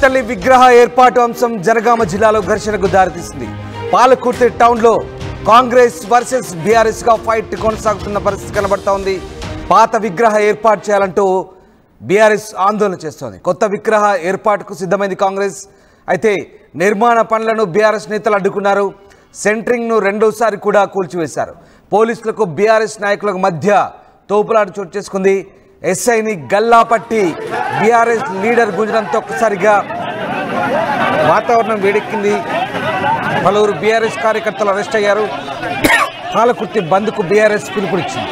తల్లి విగ్రహ ఏర్పాటు అంశం జనగామ జిల్లాలో ఘర్షణకు దారితీసింది. పాలకుర్తి టౌన్లో కాంగ్రెస్ వర్సెస్ బీఆర్ఎస్ గా ఫైట్ కొనసాగుతున్న పరిస్థితి కనబడుతోంది. పాత విగ్రహ ఏర్పాటు చేయాలంటూ బీఆర్ఎస్ ఆందోళన చేస్తోంది. కొత్త విగ్రహ ఏర్పాటుకు సిద్ధమైంది కాంగ్రెస్. అయితే నిర్మాణ పనులను బీఆర్ఎస్ నేతలు అడ్డుకున్నారు. సెంట్రింగ్ను రెండోసారి కూడా కూల్చివేశారు. పోలీసులకు బీఆర్ఎస్ నాయకులకు మధ్య తోపులాట చోటు చేసుకుంది. ఎస్ఐని గల్లా పట్టి బీఆర్ఎస్ లీడర్ గుంజడంతో ఒక్కసారిగా వాతావరణం వేడెక్కింది. పలువురు బీఆర్ఎస్ కార్యకర్తలు అరెస్ట్ అయ్యారు. పాలకుర్తి బంద్కు బీఆర్ఎస్ పిలుపునిచ్చింది.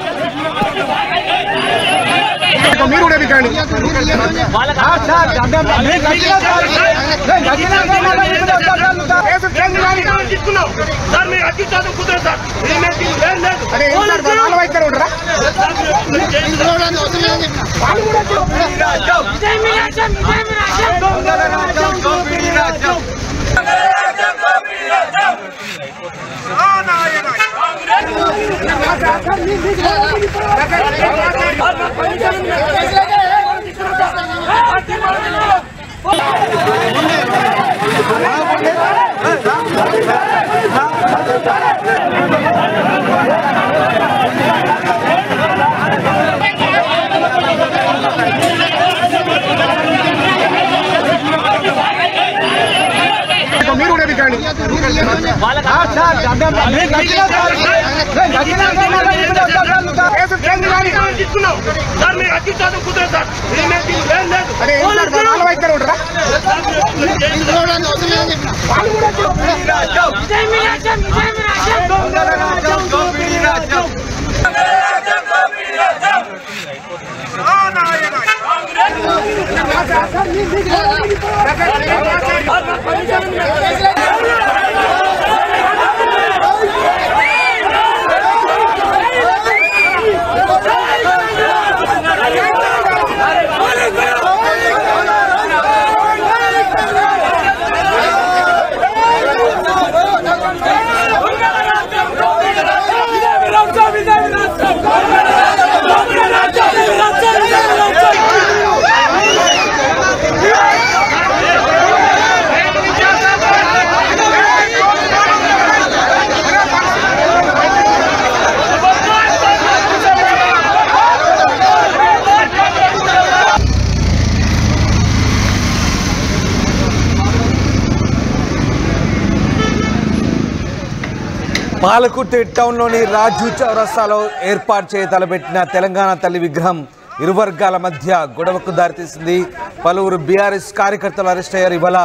పాలకుర్తి టౌన్లోని రాజు చౌరస్తాలో ఏర్పాటు చేయ తలపెట్టిన తెలంగాణ తల్లి విగ్రహం ఇరు వర్గాల మధ్య గొడవకు దారితీసింది. పలువురు బీఆర్ఎస్ కార్యకర్తలు అరెస్ట్ అయ్యారు. ఇవాళ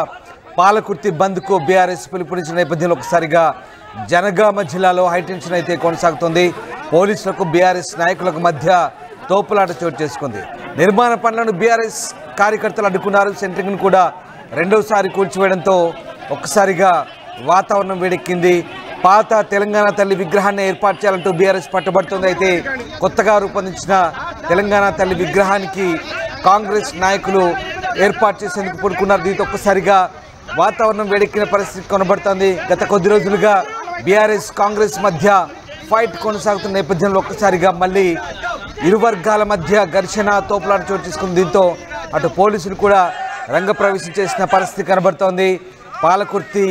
పాలకుర్తి బంద్కు బీఆర్ఎస్ పిలుపునిచ్చిన నేపథ్యంలో ఒకసారిగా జనగామ జిల్లాలో హైటెన్షన్ అయితే కొనసాగుతోంది. పోలీసులకు బీఆర్ఎస్ నాయకులకు మధ్య తోపులాట చోటు చేసుకుంది. నిర్మాణ పనులను బీఆర్ఎస్ కార్యకర్తలు అడ్డుకున్నారు. సెంట్రింగ్ను కూడా రెండోసారి కూల్చివేయడంతో ఒక్కసారిగా వాతావరణం వేడెక్కింది. పాత తెలంగాణ తల్లి విగ్రహాన్ని ఏర్పాటు చేయాలంటూ బీఆర్ఎస్ పట్టుబడుతుంది. అయితే కొత్తగా రూపొందించిన తెలంగాణ తల్లి విగ్రహానికి కాంగ్రెస్ నాయకులు ఏర్పాటు చేసేందుకు పూనుకున్నారు. దీంతో ఒక్కసారిగా వాతావరణం వేడెక్కిన పరిస్థితి కనబడుతోంది. గత కొద్ది రోజులుగా బీఆర్ఎస్ కాంగ్రెస్ మధ్య ఫైట్ కొనసాగుతున్న నేపథ్యంలో ఒక్కసారిగా మళ్ళీ ఇరు వర్గాల మధ్య ఘర్షణ తోపులాట చోటు చేసుకుంది. దీంతో అటు పోలీసులు కూడా రంగప్రవేశం చేసిన పరిస్థితి కనబడుతోంది. పాలకుర్తి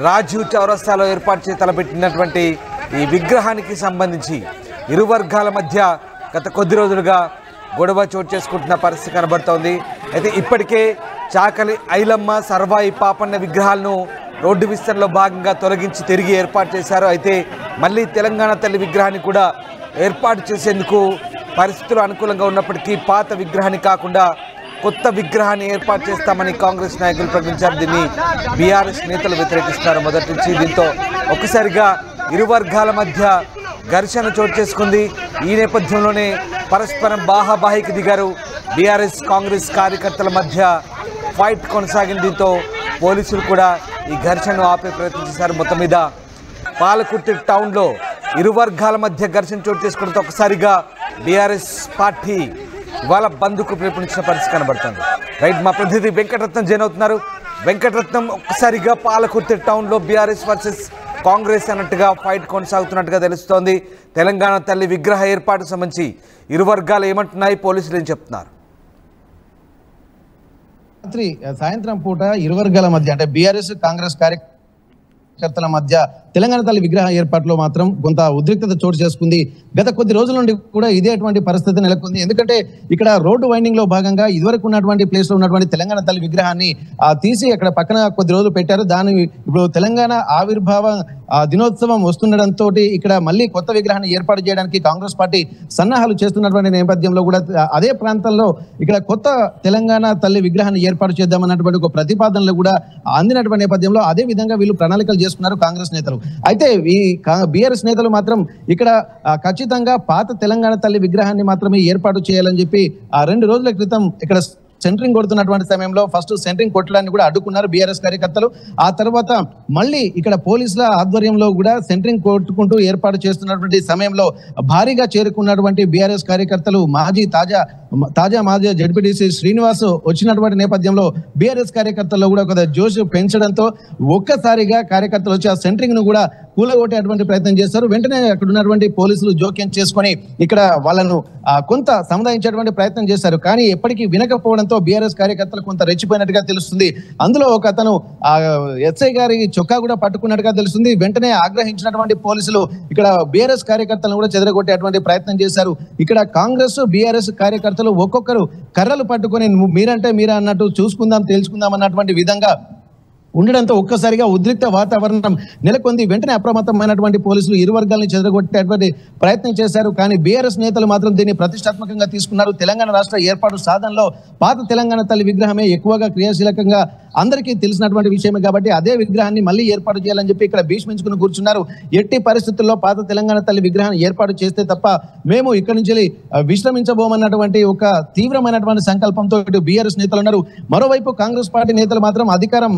రాజు చౌరస్తాలో ఏర్పాటు చేసి తలపెట్టినటువంటి ఈ విగ్రహానికి సంబంధించి ఇరు వర్గాల మధ్య గత కొద్ది రోజులుగా గొడవ చోటు చేసుకుంటున్న పరిస్థితి కనబడుతోంది. అయితే ఇప్పటికే చాకలి ఐలమ్మ సర్వాయి పాపన్న విగ్రహాలను రోడ్డు విస్తరణలో భాగంగా తొలగించి తిరిగి ఏర్పాటు చేశారు. అయితే మళ్ళీ తెలంగాణ తల్లి విగ్రహాన్ని కూడా ఏర్పాటు చేసేందుకు పరిస్థితులు అనుకూలంగా ఉన్నప్పటికీ పాత విగ్రహాన్ని కాకుండా కొత్త విగ్రహాన్ని ఏర్పాటు చేస్తామని కాంగ్రెస్ నాయకులు ప్రకటించారు. దీన్ని బీఆర్ఎస్ నేతలు వ్యతిరేకిస్తున్నారు మొదటి నుంచి. దీంతో ఒక్కసారిగా ఇరు వర్గాల మధ్య ఘర్షణ చోటు చేసుకుంది. ఈ నేపథ్యంలోనే పరస్పరం బాహాబాహికి దిగారు. బీఆర్ఎస్ కాంగ్రెస్ కార్యకర్తల మధ్య ఫైట్ కొనసాగింది. దీంతో పోలీసులు కూడా ఈ ఘర్షణను ఆపే ప్రయత్నం చేశారు. మొత్తం మీద పాలకుర్తి టౌన్లో ఇరు వర్గాల మధ్య ఘర్షణ చోటు చేసుకోవడంతో ఒకసారిగా బీఆర్ఎస్ పార్టీ ఇవాళ బంద్కు పిలుపునిచ్చిన పరిస్థితి కనబడుతుంది. రైట్, మా ప్రతినిధి వెంకటరత్నం జాయిన్ అవుతున్నారు. వెంకటరత్నం, ఒక్కసారిగా పాలకుర్తి టౌన్లో బీఆర్ఎస్ వర్సెస్ కాంగ్రెస్ అన్నట్టుగా ఫైట్ కొనసాగుతున్నట్టుగా తెలుస్తోంది. తెలంగాణ తల్లి విగ్రహ ఏర్పాటుకు సంబంధించి ఇరు వర్గాలు ఏమంటున్నాయి, పోలీసులు ఏం చెప్తున్నారు? రాత్రి సాయంత్రం పూట ఇరు వర్గాల మధ్య అంటే బీఆర్ఎస్ కాంగ్రెస్ కార్యకర్తల మధ్య తెలంగాణ తల్లి విగ్రహ ఏర్పాటులో మాత్రం కొంత ఉద్రిక్తత చోటు చేసుకుంది. గత కొద్ది రోజుల నుండి కూడా ఇదేటువంటి పరిస్థితి నెలకొంది. ఎందుకంటే ఇక్కడ రోడ్డు వైండింగ్ లో భాగంగా ఇదివరకు ఉన్నటువంటి ప్లేస్ లో ఉన్నటువంటి తెలంగాణ తల్లి విగ్రహాన్ని తీసి అక్కడ పక్కన కొద్ది రోజులు పెట్టారు. దాని ఇప్పుడు తెలంగాణ ఆవిర్భావ దినోత్సవం వస్తుండడంతో ఇక్కడ మళ్ళీ కొత్త విగ్రహాన్ని ఏర్పాటు చేయడానికి కాంగ్రెస్ పార్టీ సన్నాహాలు చేస్తున్నటువంటి నేపథ్యంలో కూడా అదే ప్రాంతంలో ఇక్కడ కొత్త తెలంగాణ తల్లి విగ్రహాన్ని ఏర్పాటు చేద్దామన్నటువంటి ఒక ప్రతిపాదనలు కూడా అందినటువంటి నేపథ్యంలో అదే విధంగా వీళ్ళు ప్రణాళికలు చేసుకున్నారు కాంగ్రెస్ నేతలు. అయితే ఈ బీఆర్ఎస్ నేతలు మాత్రం ఇక్కడ ఖచ్చితంగా పాత తెలంగాణ తల్లి విగ్రహాన్ని మాత్రమే ఏర్పాటు చేయాలని చెప్పి 2 రోజుల క్రితం ఇక్కడ సెంటరింగ్ కొడుతున్నటువంటి సమయంలో ఫస్ట్ సెంటరింగ్ కొట్టడాన్ని కూడా అడ్డుకున్నారు బీఆర్ఎస్ కార్యకర్తలు. ఆ తర్వాత మళ్ళీ ఇక్కడ పోలీసుల ఆధ్వర్యంలో కూడా సెంటరింగ్ కొట్టుకుంటూ ఏర్పాటు చేస్తున్నటువంటి సమయంలో భారీగా చేరుకున్నటువంటి బీఆర్ఎస్ కార్యకర్తలు తాజా మాజీ జడ్పీటీసీ శ్రీనివాస్ వచ్చినటువంటి నేపథ్యంలో బీఆర్ఎస్ కార్యకర్తల్లో కూడా ఒక జోష్ పెంచడంతో ఒక్కసారిగా కార్యకర్తలు వచ్చి ఆ సెంటరింగ్ ను కూడా కూలగొట్టేటువంటి ప్రయత్నం చేస్తారు. వెంటనే అక్కడ ఉన్నటువంటి పోలీసులు జోక్యం చేసుకొని ఇక్కడ వాళ్ళను కొంత సముదాయించేటువంటి ప్రయత్నం చేశారు. కానీ ఎప్పటికీ వినకపోవడంతో బీఆర్ఎస్ కార్యకర్తలు కొంత రెచ్చిపోయినట్టుగా తెలుస్తుంది. అందులో ఒక అతను ఎస్ఐ గారి చొక్కా కూడా పట్టుకున్నట్టుగా తెలుస్తుంది. వెంటనే ఆగ్రహించినటువంటి పోలీసులు ఇక్కడ బీఆర్ఎస్ కార్యకర్తలను కూడా చెదరగొట్టేటువంటి ప్రయత్నం చేశారు. ఇక్కడ కాంగ్రెస్ బీఆర్ఎస్ కార్యకర్తలు ఒక్కొక్కరు కర్రలు పట్టుకొని మీరంటే మీరా అన్నట్టు చూసుకుందాం తేల్చుకుందాం అన్నటువంటి విధంగా ఉండడంతో ఒక్కసారిగా ఉద్రిక్త వాతావరణం నెలకొంది. వెంటనే అప్రమత్తమైనటువంటి పోలీసులు ఇరు వర్గాలను చెదరగొట్టేటువంటి ప్రయత్నం చేశారు. కానీ బీఆర్ఎస్ నేతలు మాత్రం దీన్ని ప్రతిష్టాత్మకంగా తీసుకున్నారు. తెలంగాణ రాష్ట్ర ఏర్పాటు సాధనలో పాత తెలంగాణ తల్లి విగ్రహమే ఎక్కువగా క్రియాశీలకంగా అందరికీ తెలిసినటువంటి విషయమే కాబట్టి అదే విగ్రహాన్ని మళ్ళీ ఏర్పాటు చేయాలని చెప్పి ఇక్కడ భీష్మించుకుని కూర్చున్నారు. ఎట్టి పరిస్థితుల్లో పాత తెలంగాణ తల్లి విగ్రహాన్ని ఏర్పాటు చేస్తే తప్ప మేము ఇక్కడి నుంచి విశ్రమించబోమన్నటువంటి ఒక తీవ్రమైనటువంటి సంకల్పంతో ఇటు బీఆర్ఎస్ నేతలు ఉన్నారు. మరోవైపు కాంగ్రెస్ పార్టీ నేతలు మాత్రం అధికారం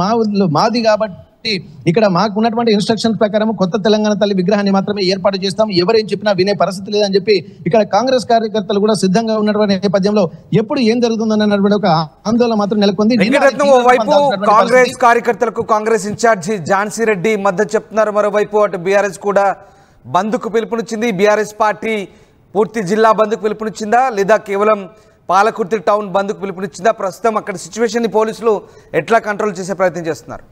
మాది కాబట్టి ఇక్కడ మాకు ఉన్నటువంటి ఇన్స్ట్రక్షన్స్ ప్రకారం కొత్త తెలంగాణ తల్లి విగ్రహాన్ని మాత్రమే ఏర్పాటు చేస్తాం, ఎవరేం చెప్పినా వినే పరిస్థితి లేదని చెప్పి ఇక్కడ కాంగ్రెస్ కార్యకర్తలు కూడా సిద్ధంగా ఉన్నటువంటి నేపథ్యంలో ఎప్పుడు ఏం జరుగుతుందన్నటువంటి ఒక ఆందోళన మాత్రం నెలకొంది. కాంగ్రెస్ కార్యకర్తలకు కాంగ్రెస్ ఇన్ఛార్జి ఝాన్సీ రెడ్డి మద్దతు చెప్తున్నారు. మరోవైపు అటు బీఆర్ఎస్ కూడా బంద్కు పిలుపునిచ్చింది. బీఆర్ఎస్ పార్టీ పూర్తి జిల్లా బంద్కు పిలుపునిచ్చిందా లేదా కేవలం పాలకుర్తి టౌన్ బంద్కు పిలుపునిచ్చిందా? ప్రస్తుతం అక్కడ సిచ్యువేషన్ ని పోలీసులు ఎట్లా కంట్రోల్ చేసే ప్రయత్నం చేస్తున్నారు?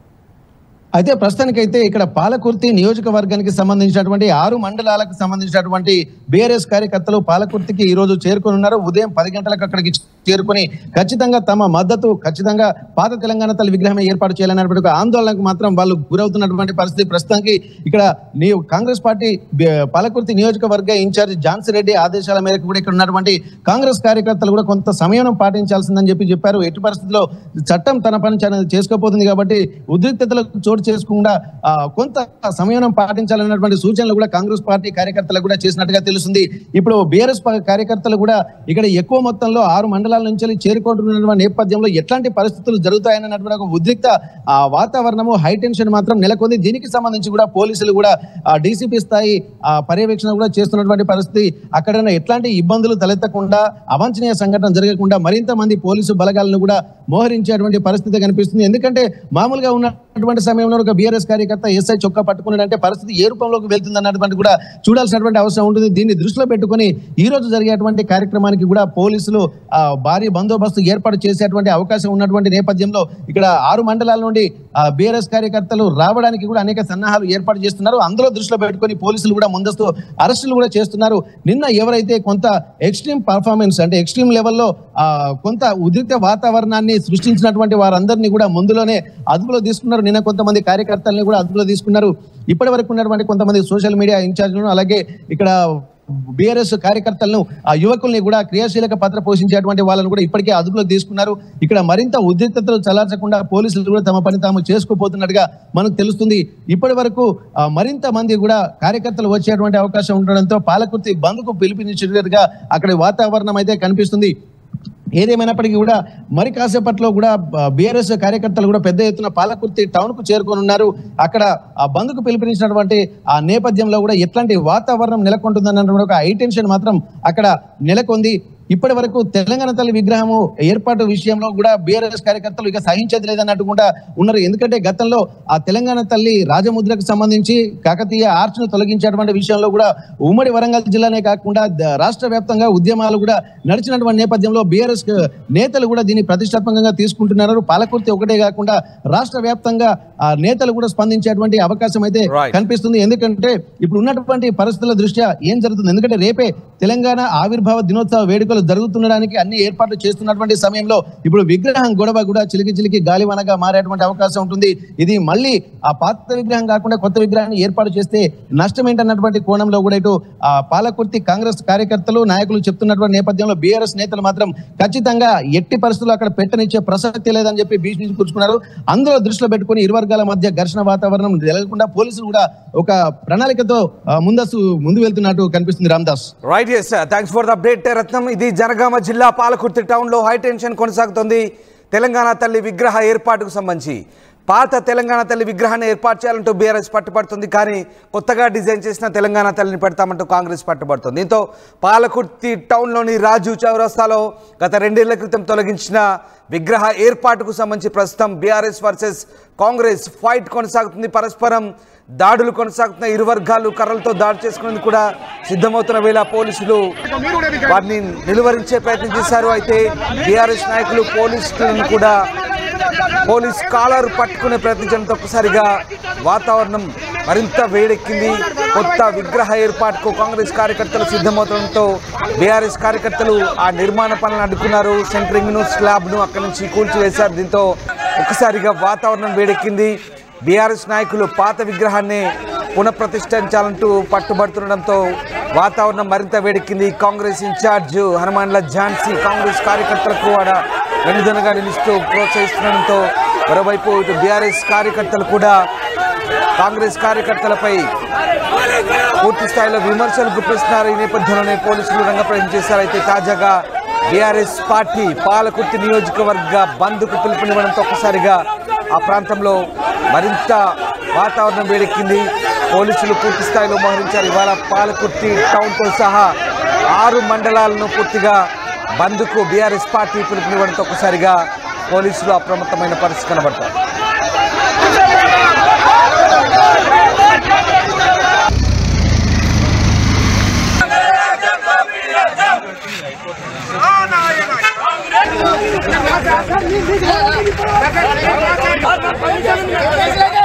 అయితే ప్రస్తుతానికైతే ఇక్కడ పాలకుర్తి నియోజకవర్గానికి సంబంధించినటువంటి 6 మండలాలకు సంబంధించినటువంటి బీఆర్ఎస్ కార్యకర్తలు పాలకుర్తికి ఈ రోజు చేరుకున్నారు. ఉదయం 10 గంటలకు అక్కడికి చేరుకుని ఖచ్చితంగా తమ మద్దతు ఖచ్చితంగా పాత తెలంగాణ తల్లి విగ్రహమే ఏర్పాటు చేయాలన్నటువంటి ఒక ఆందోళనకు మాత్రం వాళ్ళు గురవుతున్నటువంటి పరిస్థితి. ప్రస్తుతానికి ఇక్కడ కాంగ్రెస్ పార్టీ పాలకుర్తి నియోజకవర్గ ఇన్ఛార్జ్ ఝాన్సీ రెడ్డి ఆదేశాల మేరకు కూడా ఇక్కడ ఉన్నటువంటి కాంగ్రెస్ కార్యకర్తలు కూడా కొంత సమయం పాటించాల్సిందని చెప్పారు. ఎట్టి పరిస్థితుల్లో చట్టం తన పని చేసుకోబోతుంది కాబట్టి ఉద్రిక్తతలకు చోటు చేసుకుండా కొంత సమయం పాటించాలన్నటువంటి సూచనలు కూడా కాంగ్రెస్ పార్టీ కార్యకర్తలకు కూడా చేసినట్టుగా తెలుస్తుంది. ఇప్పుడు బీఆర్ఎస్ కార్యకర్తలు కూడా ఇక్కడ ఎక్కువ మొత్తంలో 6 మండలాల నుంచి చేరుకుంటున్న నేపథ్యంలో ఎట్లాంటి పరిస్థితులు జరుగుతాయన్నటువంటి ఒక ఉద్రిక్త వాతావరణము హైటెన్షన్ మాత్రం నెలకొంది. దీనికి సంబంధించి కూడా పోలీసులు కూడా డీసీపీ స్థాయి పర్యవేక్షణ కూడా చేస్తున్నటువంటి పరిస్థితి. అక్కడ ఎట్లాంటి ఇబ్బందులు తలెత్తకుండా అవాంఛనీయ సంఘటన జరగకుండా మరింత మంది పోలీసు బలగాలను కూడా మోహరించేటువంటి పరిస్థితి కనిపిస్తుంది. ఎందుకంటే మామూలుగా ఉన్నటువంటి సమయంలో ఒక బీఆర్ఎస్ కార్యకర్త ఎస్ఐ చొక్కా పట్టుకున్నాడంటే పరిస్థితి ఏ రూపంలోకి వెళ్తుంది అన్నటువంటి కూడా చూడాల్సినటువంటి అవసరం ఉంటుంది. దీన్ని దృష్టిలో పెట్టుకుని ఈ రోజు జరిగేటువంటి కార్యక్రమానికి కూడా పోలీసులు భారీ బందోబస్తు ఏర్పాటు చేసేటువంటి అవకాశం ఉన్నటువంటి నేపథ్యంలో ఇక్కడ 6 మండలాల నుండి బీఆర్ఎస్ కార్యకర్తలు రావడానికి కూడా అనేక సన్నాహాలు ఏర్పాటు చేస్తున్నారు. అందులో దృష్టిలో పెట్టుకుని పోలీసులు కూడా ముందస్తు అరెస్టులు కూడా చేస్తున్నారు. నిన్న ఎవరైతే కొంత ఎక్స్ట్రీమ్ పర్ఫార్మెన్స్ అంటే ఎక్స్ట్రీమ్ లెవెల్లో కొంత ఉద్రిక్త వాతావరణాన్ని సృష్టించినటువంటి వారందరినీ కూడా ముందులోనే అదుపులో తీసుకున్నారు. నిన్న కొంతమంది కార్యకర్తల్ని కూడా అదుపులో తీసుకున్నారు. ఇప్పటి వరకు ఉన్నటువంటి కొంతమంది సోషల్ మీడియా ఇన్ఛార్జ్లను అలాగే ఇక్కడ బీఆర్ఎస్ కార్యకర్తలను యువకుల్ని కూడా క్రియాశీలక పాత్ర పోషించేటువంటి వాళ్ళని కూడా ఇప్పటికే అదుపులో తీసుకున్నారు. ఇక్కడ మరింత ఉద్రిక్తతలు చల్లార్చకుండా పోలీసులు కూడా తమ పని తాము చేసుకోపోతున్నట్టుగా మనకు తెలుస్తుంది. ఇప్పటి వరకు మరింత మంది కూడా కార్యకర్తలు వచ్చేటువంటి అవకాశం ఉండడంతో పాలకుర్తి బంద్కు పిలుపునిచ్చినట్టుగా అక్కడ వాతావరణం అయితే కనిపిస్తుంది. ఏదేమైనప్పటికీ కూడా మరి కాసేపట్లో కూడా బీఆర్ఎస్ కార్యకర్తలు కూడా పెద్ద ఎత్తున పాలకుర్తి టౌన్ కు చేరుకొని ఉన్నారు. అక్కడ బంద్కు పిలుపునిచ్చినటువంటి ఆ నేపథ్యంలో కూడా ఎట్లాంటి వాతావరణం నెలకొంటుందన్న ఒక హై టెన్షన్ మాత్రం అక్కడ నెలకొంది. ఇప్పటి వరకు తెలంగాణ తల్లి విగ్రహము ఏర్పాటు విషయంలో కూడా బీఆర్ఎస్ కార్యకర్తలు ఇక సహించేది లేదన్నట్టు కూడా ఉన్నారు. ఎందుకంటే గతంలో ఆ తెలంగాణ తల్లి రాజముద్రకు సంబంధించి కాకతీయ ఆర్చ్ ను తొలగించేటువంటి విషయంలో కూడా ఉమ్మడి వరంగల్ జిల్లానే కాకుండా రాష్ట్ర వ్యాప్తంగా ఉద్యమాలు కూడా నడిచినటువంటి నేపథ్యంలో బీఆర్ఎస్ నేతలు కూడా దీన్ని ప్రతిష్టాత్మకంగా తీసుకుంటున్నారు. పాలకుర్తి ఒకటే కాకుండా రాష్ట్ర వ్యాప్తంగా ఆ నేతలు కూడా స్పందించేటువంటి అవకాశం అయితే కనిపిస్తుంది. ఎందుకంటే ఇప్పుడు ఉన్నటువంటి పరిస్థితుల దృష్ట్యా ఏం జరుగుతుంది, ఎందుకంటే రేపే తెలంగాణ ఆవిర్భావ దినోత్సవ వేడుకలు జరుగుతుండడానికి అన్ని ఏర్పాట్లు చేస్తున్నటువంటి సమయంలో ఇప్పుడు విగ్రహం గొడవ కూడా చిలికి గాలివనగా మారేటువంటి అవకాశం ఉంటుంది. ఇది మళ్ళీ ఆ పాత విగ్రహం కాకుండా కొత్త విగ్రహాన్ని ఏర్పాటు చేస్తే నష్టం ఏంటన్నటువంటి కోణంలో కూడా ఇటు ఆ పాలకుర్తి కాంగ్రెస్ కార్యకర్తలు నాయకులు చెప్తున్నటువంటి నేపథ్యంలో బీఆర్ఎస్ నేతలు మాత్రం ఖచ్చితంగా ఎట్టి పరిస్థితుల్లో అక్కడ పెట్టనిచ్చే ప్రసక్తి లేదని చెప్పి భీష్మి కూర్చున్నారు. అందులో దృష్టిలో పెట్టుకుని ఇరు వర్గాల మధ్య ఘర్షణ వాతావరణం జరగకుండా పోలీసులు కూడా ఒక ప్రణాళికతో ముందు వెళ్తున్నట్టు కనిపిస్తుంది. Ramdas right, thanks for the update Ratnam. ఇది జనగామ జిల్లా పాలకుర్తి టౌన్ లో హై టెన్షన్ కొనసాగుతుంది తెలంగాణ తల్లి విగ్రహ ఏర్పాటుకు సంబంధించి. పాత తెలంగాణ తల్లి విగ్రహాన్ని ఏర్పాటు చేయాలంటూ బీఆర్ఎస్ పట్టుబడుతుంది, కానీ కొత్తగా డిజైన్ చేసిన తెలంగాణ తల్లిని పెడతామంటూ కాంగ్రెస్ పట్టుబడుతుంది. దీంతో పాలకుర్తి టౌన్లోని రాజు చౌరస్తాలో గత 2 ఏళ్ల క్రితం తొలగించిన విగ్రహ ఏర్పాటుకు సంబంధించి ప్రస్తుతం బీఆర్ఎస్ వర్సెస్ కాంగ్రెస్ ఫైట్ కొనసాగుతుంది. పరస్పరం దాడులు కొనసాగుతున్న ఇరు వర్గాలు కర్రలతో దాడి చేసుకునేందుకు కూడా సిద్ధమవుతున్న వేళ పోలీసులు వారిని నిలువరించే ప్రయత్నం చేశారు. అయితే బీఆర్ఎస్ నాయకులు పోలీసులను కూడా పోలీస్ కాలర్ పట్టుకునే ప్రయత్నించడంతో ఒక్కసారిగా వాతావరణం మరింత వేడెక్కింది. కొత్త విగ్రహ ఏర్పాటుకు కాంగ్రెస్ కార్యకర్తలు సిద్ధమవుతుండటంతో బీఆర్ఎస్ కార్యకర్తలు ఆ నిర్మాణ పనులను అడ్డుకున్నారు. సెంటరింగ్ ను స్లాబ్ ను అక్కడి నుంచి కూల్చివేశారు. దీంతో ఒక్కసారిగా వాతావరణం వేడెక్కింది. బీఆర్ఎస్ నాయకులు పాత విగ్రహాన్ని పునఃప్రతిష్ఠించాలంటూ పట్టుబడుతుండడంతో వాతావరణం మరింత వేడెక్కింది. కాంగ్రెస్ ఇన్ఛార్జ్ హనుమాన్ల ఝాన్సీ కాంగ్రెస్ కార్యకర్తలకు వెనుదనగా నిలుస్తూ ప్రోత్సహిస్తుండడంతో మరోవైపు ఇటు బీఆర్ఎస్ కార్యకర్తలు కూడా కాంగ్రెస్ కార్యకర్తలపై పూర్తి స్థాయిలో విమర్శలు గుప్పిస్తున్నారు. ఈ నేపథ్యంలోనే పోలీసులు రంగప్రవేశం చేశారు. అయితే తాజాగా బీఆర్ఎస్ పార్టీ పాలకుర్తి నియోజకవర్గ బంద్కు పిలుపునివ్వడంతో ఒక్కసారిగా ఆ ప్రాంతంలో మరింత వాతావరణం వేడెక్కింది. పోలీసులు పూర్తి స్థాయిలో మోహరించారు. ఇవాళ పాలకుర్తి టౌన్తో సహా 6 మండలాలను పూర్తిగా బంద్కు బీఆర్ఎస్ పార్టీ పిలుపునివ్వడంతో ఒక్కసారిగా పోలీసులు అప్రమత్తమైన పరిస్థితి కనబడతారు. Let's go.